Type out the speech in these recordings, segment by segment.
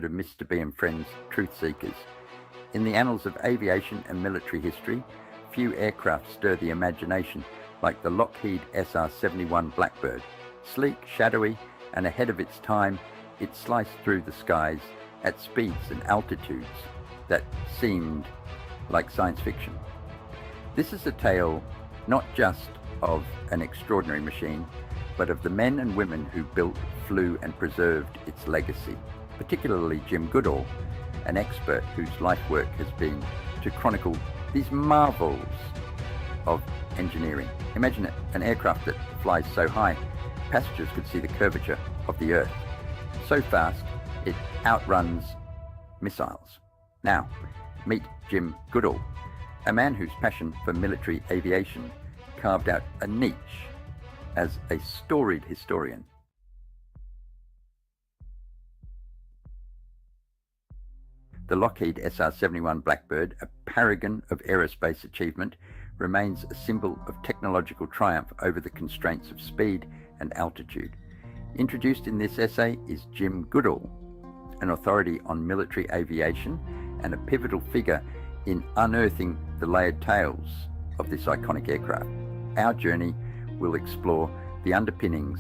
considered Mr. B and Friends truth seekers. In the annals of aviation and military history, few aircraft stir the imagination like the Lockheed SR-71 Blackbird. Sleek, shadowy, and ahead of its time, it sliced through the skies at speeds and altitudes that seemed like science fiction. This is a tale not just of an extraordinary machine, but of the men and women who built, flew, and preserved its legacy, particularly Jim Goodall, an expert whose life work has been to chronicle these marvels of engineering. Imagine an aircraft that flies so high, passengers could see the curvature of the Earth. So fast, it outruns missiles. Now, meet Jim Goodall, a man whose passion for military aviation carved out a niche as a storied historian. The Lockheed SR-71 Blackbird, a paragon of aerospace achievement, remains a symbol of technological triumph over the constraints of speed and altitude. Introduced in this essay is Jim Goodall, an authority on military aviation and a pivotal figure in unearthing the layered tales of this iconic aircraft. Our journey will explore the underpinnings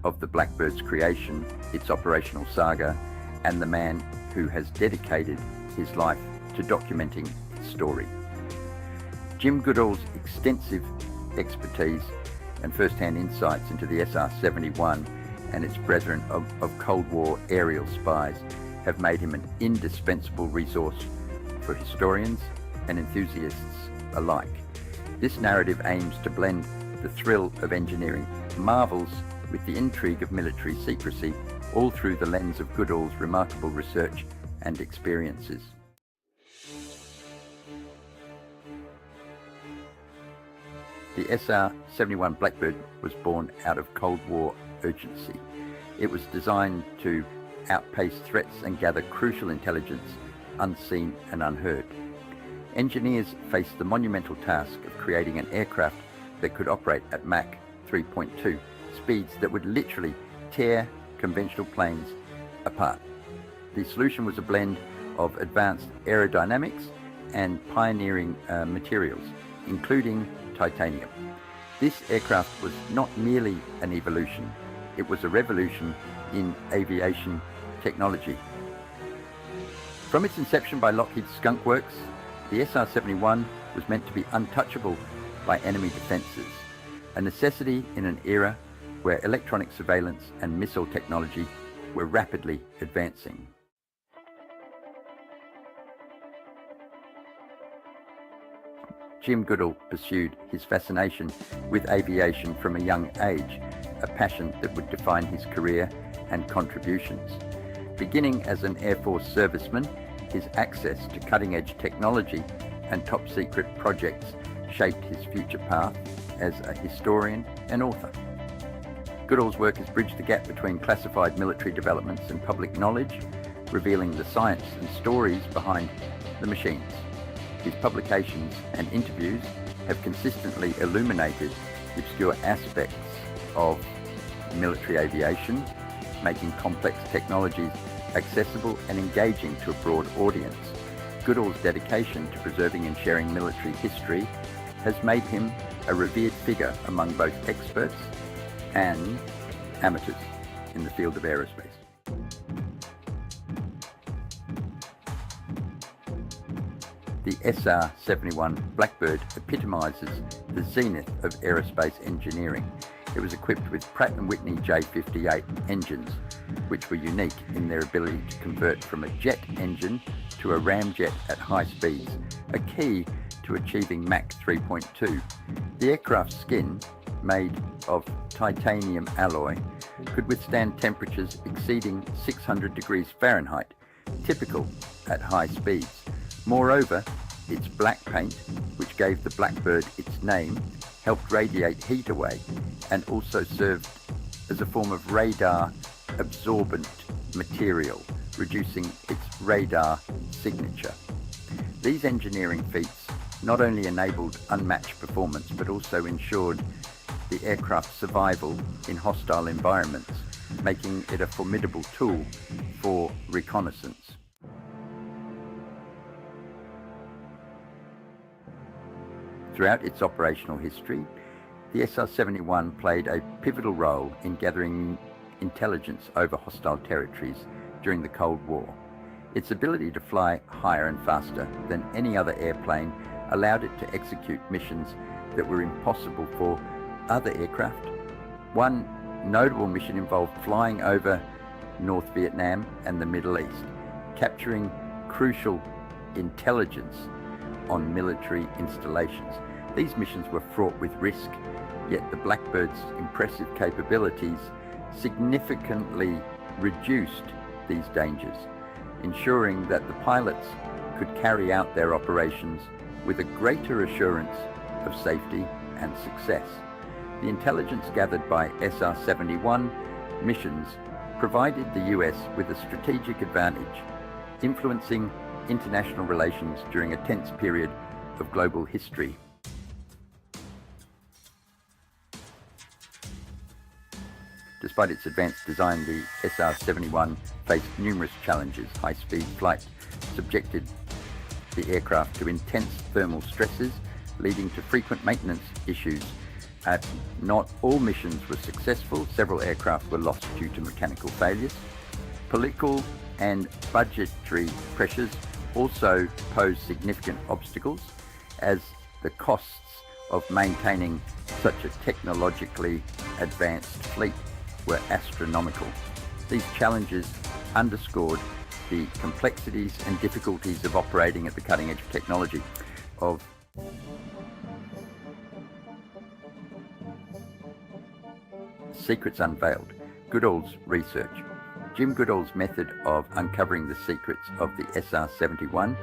of the Blackbird's creation, its operational saga, and the man who has dedicated his life to documenting its story. Jim Goodall's extensive expertise and first-hand insights into the SR-71 and its brethren of Cold War aerial spies have made him an indispensable resource for historians and enthusiasts alike. This narrative aims to blend the thrill of engineering marvels with the intrigue of military secrecy, all through the lens of Goodall's remarkable research and experiences. The SR-71 Blackbird was born out of Cold War urgency. It was designed to outpace threats and gather crucial intelligence unseen and unheard. Engineers faced the monumental task of creating an aircraft that could operate at Mach 3.2, speeds that would literally tear conventional planes apart. The solution was a blend of advanced aerodynamics and pioneering materials, including titanium. This aircraft was not merely an evolution, it was a revolution in aviation technology. From its inception by Lockheed's Skunk Works, the SR-71 was meant to be untouchable by enemy defenses, a necessity in an era where electronic surveillance and missile technology were rapidly advancing. Jim Goodall pursued his fascination with aviation from a young age, a passion that would define his career and contributions. Beginning as an Air Force serviceman, his access to cutting-edge technology and top-secret projects shaped his future path as a historian and author. Goodall's work has bridged the gap between classified military developments and public knowledge, revealing the science and stories behind the machines. His publications and interviews have consistently illuminated the obscure aspects of military aviation, making complex technologies accessible and engaging to a broad audience. Goodall's dedication to preserving and sharing military history has made him a revered figure among both experts and amateurs in the field of aerospace. The SR-71 Blackbird epitomizes the zenith of aerospace engineering. It was equipped with Pratt & Whitney J58 engines, which were unique in their ability to convert from a jet engine to a ramjet at high speeds, a key to achieving Mach 3.2. The aircraft's skin, made of titanium alloy, could withstand temperatures exceeding 600 degrees Fahrenheit, typical at high speeds. Moreover, its black paint, which gave the Blackbird its name, helped radiate heat away and also served as a form of radar absorbent material, reducing its radar signature. These engineering feats not only enabled unmatched performance but also ensured the aircraft's survival in hostile environments, making it a formidable tool for reconnaissance. Throughout its operational history, the SR-71 played a pivotal role in gathering intelligence over hostile territories during the Cold War. Its ability to fly higher and faster than any other airplane allowed it to execute missions that were impossible for other aircraft. One notable mission involved flying over North Vietnam and the Middle East, capturing crucial intelligence on military installations. These missions were fraught with risk, yet the Blackbird's impressive capabilities significantly reduced these dangers, ensuring that the pilots could carry out their operations with a greater assurance of safety and success. The intelligence gathered by SR-71 missions provided the US with a strategic advantage, influencing international relations during a tense period of global history. Despite its advanced design, the SR-71 faced numerous challenges. High-speed flight subjected the aircraft to intense thermal stresses, leading to frequent maintenance issues. Not all missions were successful. Several aircraft were lost due to mechanical failures. Political and budgetary pressures also posed significant obstacles, as the costs of maintaining such a technologically advanced fleet were astronomical. These challenges underscored the complexities and difficulties of operating at the cutting edge of technology. Secrets unveiled. Goodall's research. Jim Goodall's method of uncovering the secrets of the SR-71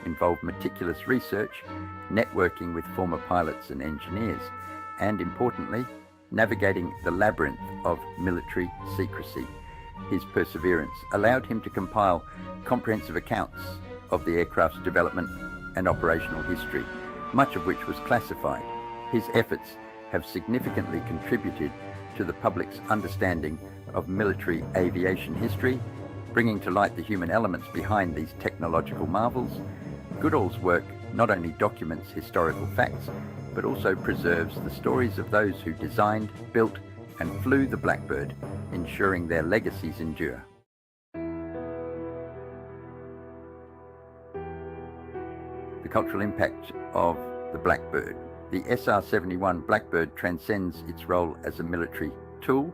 involved meticulous research, networking with former pilots and engineers, and importantly, navigating the labyrinth of military secrecy. His perseverance allowed him to compile comprehensive accounts of the aircraft's development and operational history, much of which was classified. His efforts have significantly contributed to the public's understanding of military aviation history, bringing to light the human elements behind these technological marvels. Goodall's work not only documents historical facts, but also preserves the stories of those who designed, built, and flew the Blackbird, ensuring their legacies endure. The cultural impact of the Blackbird. The SR-71 Blackbird transcends its role as a military tool.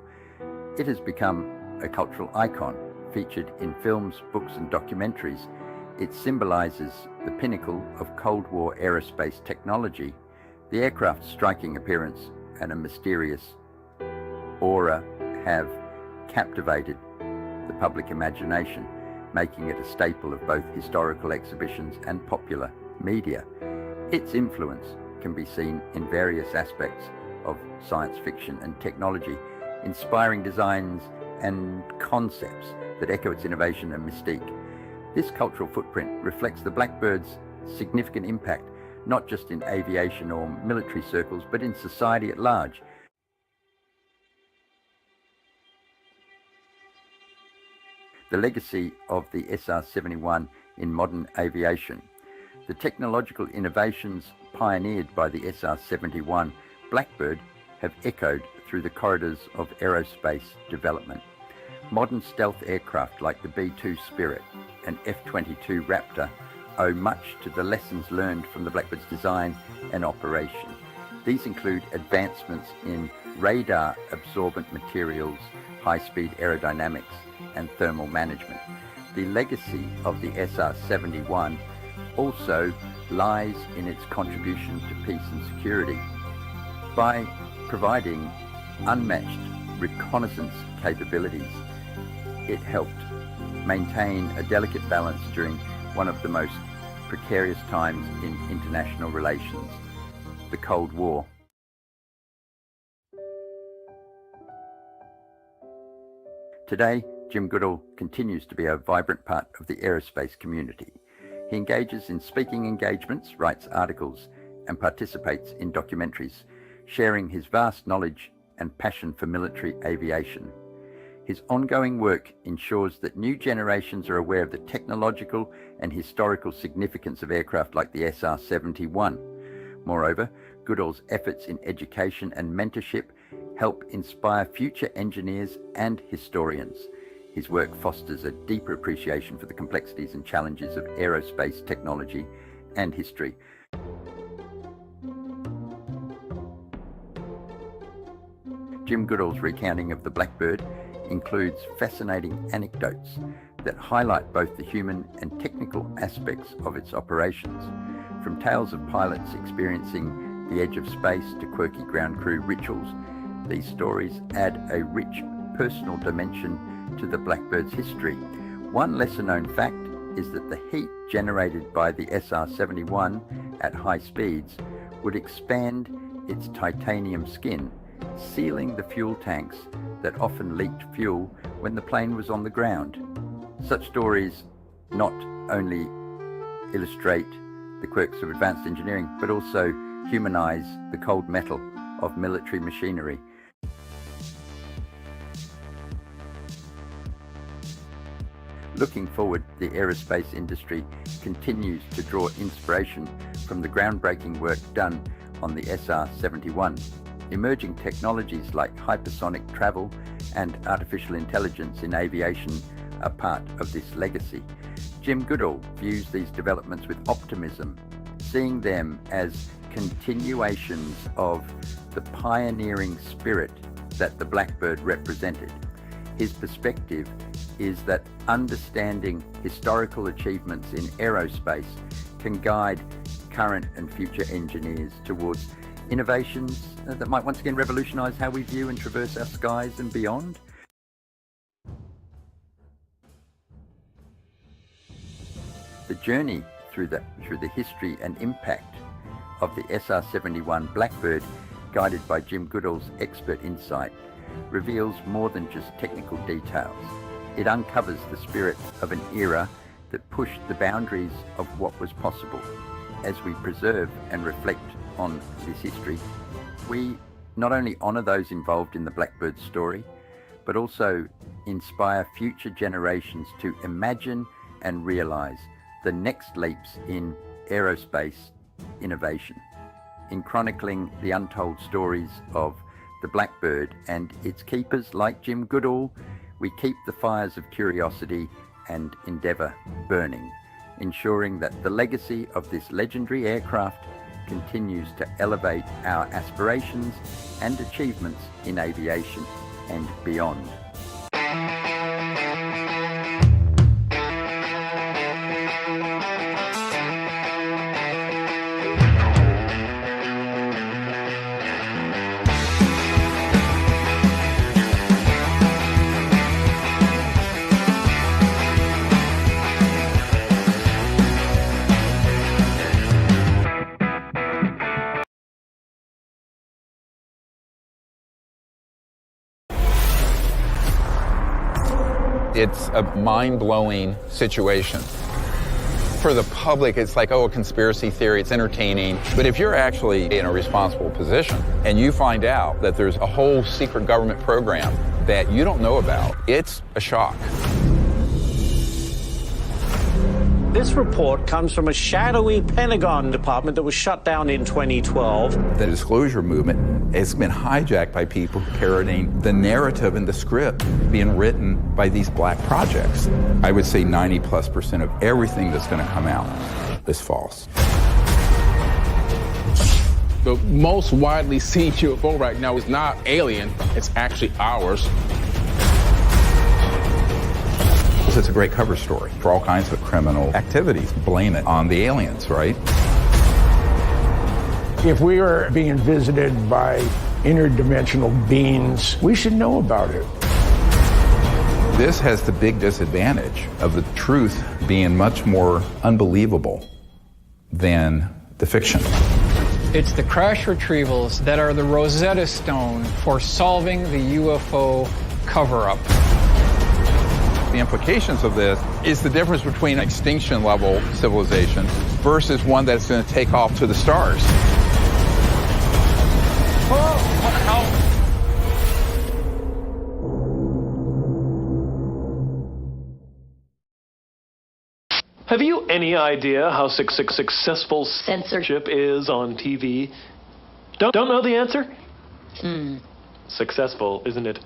It has become a cultural icon, featured in films, books, and documentaries. It symbolizes the pinnacle of Cold War aerospace technology. The aircraft's striking appearance and a mysterious aura have captivated the public imagination, making it a staple of both historical exhibitions and popular media. Its influence can be seen in various aspects of science fiction and technology, inspiring designs and concepts that echo its innovation and mystique. This cultural footprint reflects the Blackbird's significant impact, not just in aviation or military circles, but in society at large. The legacy of the SR-71 in modern aviation. The technological innovations pioneered by the SR-71 Blackbird have echoed through the corridors of aerospace development. Modern stealth aircraft like the B-2 Spirit and F-22 Raptor owe much to the lessons learned from the Blackbird's design and operation. These include advancements in radar-absorbent materials, high-speed aerodynamics, and thermal management. The legacy of the SR-71 also lies in its contribution to peace and security. By providing unmatched reconnaissance capabilities, it helped maintain a delicate balance during one of the most precarious times in international relations, the Cold War. Today, Jim Goodall continues to be a vibrant part of the aerospace community. He engages in speaking engagements, writes articles, and participates in documentaries, sharing his vast knowledge and passion for military aviation. His ongoing work ensures that new generations are aware of the technological and historical significance of aircraft like the SR-71. Moreover, Goodall's efforts in education and mentorship help inspire future engineers and historians. His work fosters a deeper appreciation for the complexities and challenges of aerospace technology and history. Jim Goodall's recounting of the Blackbird includes fascinating anecdotes that highlight both the human and technical aspects of its operations. From tales of pilots experiencing the edge of space to quirky ground crew rituals, these stories add a rich personal dimension to the Blackbird's history. One lesser-known fact is that the heat generated by the SR-71 at high speeds would expand its titanium skin, sealing the fuel tanks that often leaked fuel when the plane was on the ground. Such stories not only illustrate the quirks of advanced engineering, but also humanize the cold metal of military machinery. Looking forward, the aerospace industry continues to draw inspiration from the groundbreaking work done on the SR-71. Emerging technologies like hypersonic travel and artificial intelligence in aviation are part of this legacy. Jim Goodall views these developments with optimism, seeing them as continuations of the pioneering spirit that the Blackbird represented. His perspective is that understanding historical achievements in aerospace can guide current and future engineers towards innovations that might once again revolutionize how we view and traverse our skies and beyond. The journey through the history and impact of the SR-71 Blackbird, guided by Jim Goodall's expert insight, reveals more than just technical details. It uncovers the spirit of an era that pushed the boundaries of what was possible. As we preserve and reflect on this history, we not only honor those involved in the Blackbird story, but also inspire future generations to imagine and realize the next leaps in aerospace innovation. In chronicling the untold stories of the Blackbird and its keepers like Jim Goodall, we keep the fires of curiosity and endeavor burning, ensuring that the legacy of this legendary aircraft continues to elevate our aspirations and achievements in aviation and beyond. It's a mind-blowing situation. For the public, it's like, oh, a conspiracy theory, it's entertaining. But if you're actually in a responsible position and you find out that there's a whole secret government program that you don't know about, it's a shock. This report comes from a shadowy Pentagon department that was shut down in 2012. The disclosure movement has been hijacked by people parroting the narrative and the script being written by these black projects. I would say 90+% of everything that's going to come out is false. The most widely seen UFO right now is not alien, it's actually ours. It's a great cover story for all kinds of criminal activities. Blame it on the aliens, right? If we are being visited by interdimensional beings, we should know about it. This has the big disadvantage of the truth being much more unbelievable than the fiction. It's the crash retrievals that are the Rosetta Stone for solving the UFO cover-up. The implications of this is the difference between extinction level civilization versus one that's going to take off to the stars. Oh, what the hell? Have you any idea how successful censorship is on TV? Don't know the answer? Successful, isn't it?